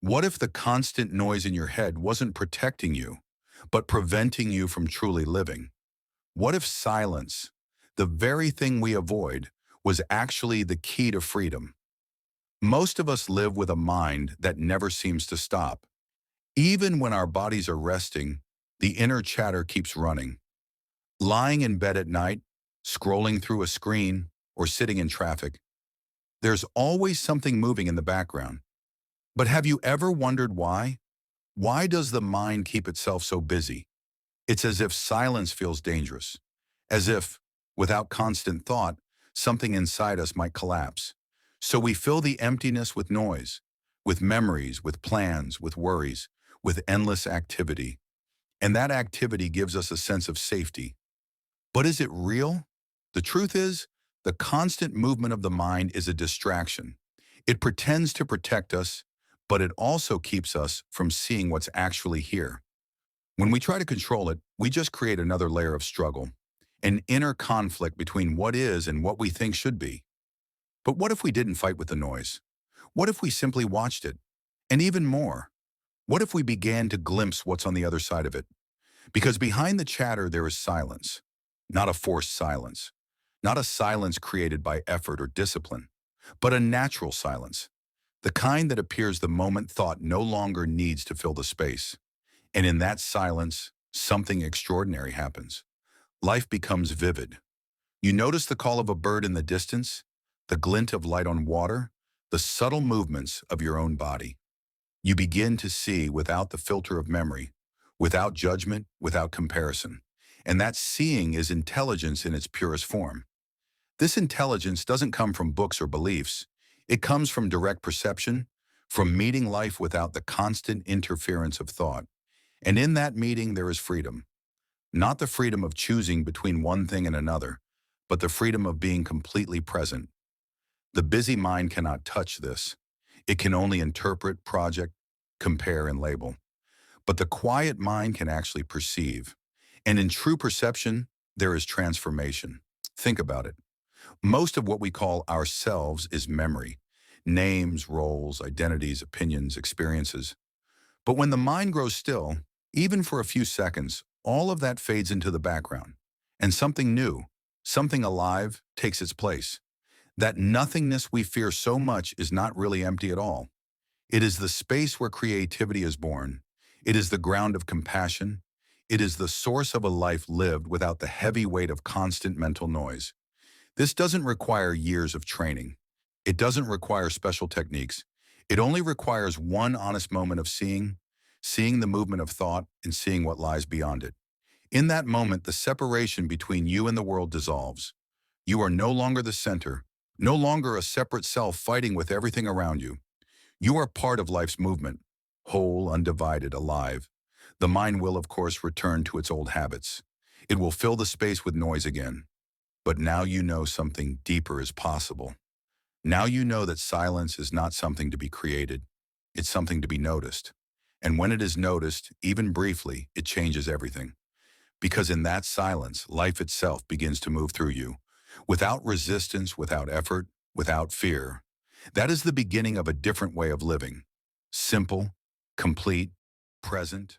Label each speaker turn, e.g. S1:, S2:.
S1: What if the constant noise in your head wasn't protecting you, but preventing you from truly living? What if silence, the very thing we avoid, was actually the key to freedom? Most of us live with a mind that never seems to stop. Even when our bodies are resting, the inner chatter keeps running. Lying in bed at night, scrolling through a screen, or sitting in traffic, there's always something moving in the background. But have you ever wondered why? Why does the mind keep itself so busy? It's as if silence feels dangerous, as if, without constant thought, something inside us might collapse. So we fill the emptiness with noise, with memories, with plans, with worries, with endless activity. And that activity gives us a sense of safety. But is it real? The truth is, the constant movement of the mind is a distraction. It pretends to protect us, but it also keeps us from seeing what's actually here. When we try to control it, we just create another layer of struggle, an inner conflict between what is and what we think should be. But what if we didn't fight with the noise? What if we simply watched it? And even more, what if we began to glimpse what's on the other side of it? Because behind the chatter there is silence, not a forced silence, not a silence created by effort or discipline, but a natural silence, the kind that appears the moment thought no longer needs to fill the space. And in that silence, something extraordinary happens. Life becomes vivid. You notice the call of a bird in the distance, the glint of light on water, the subtle movements of your own body. You begin to see without the filter of memory, without judgment, without comparison. And that seeing is intelligence in its purest form. This intelligence doesn't come from books or beliefs. It comes from direct perception, from meeting life without the constant interference of thought. And in that meeting, there is freedom. Not the freedom of choosing between one thing and another, but the freedom of being completely present. The busy mind cannot touch this. It can only interpret, project, compare, and label. But the quiet mind can actually perceive. And in true perception, there is transformation. Think about it. Most of what we call ourselves is memory. Names, roles, identities, opinions, experiences. But when the mind grows still, even for a few seconds, all of that fades into the background. And something new, something alive, takes its place. That nothingness we fear so much is not really empty at all. It is the space where creativity is born. It is the ground of compassion. It is the source of a life lived without the heavy weight of constant mental noise. This doesn't require years of training. It doesn't require special techniques. It only requires one honest moment of seeing the movement of thought and seeing what lies beyond it. In that moment, the separation between you and the world dissolves. You are no longer the center, no longer a separate self fighting with everything around you. You are part of life's movement, whole, undivided, alive. The mind will, of course, return to its old habits. It will fill the space with noise again. But now you know something deeper is possible. Now you know that silence is not something to be created. It's something to be noticed. And when it is noticed, even briefly, it changes everything. Because in that silence, life itself begins to move through you. Without resistance, without effort, without fear. That is the beginning of a different way of living. Simple, complete, present,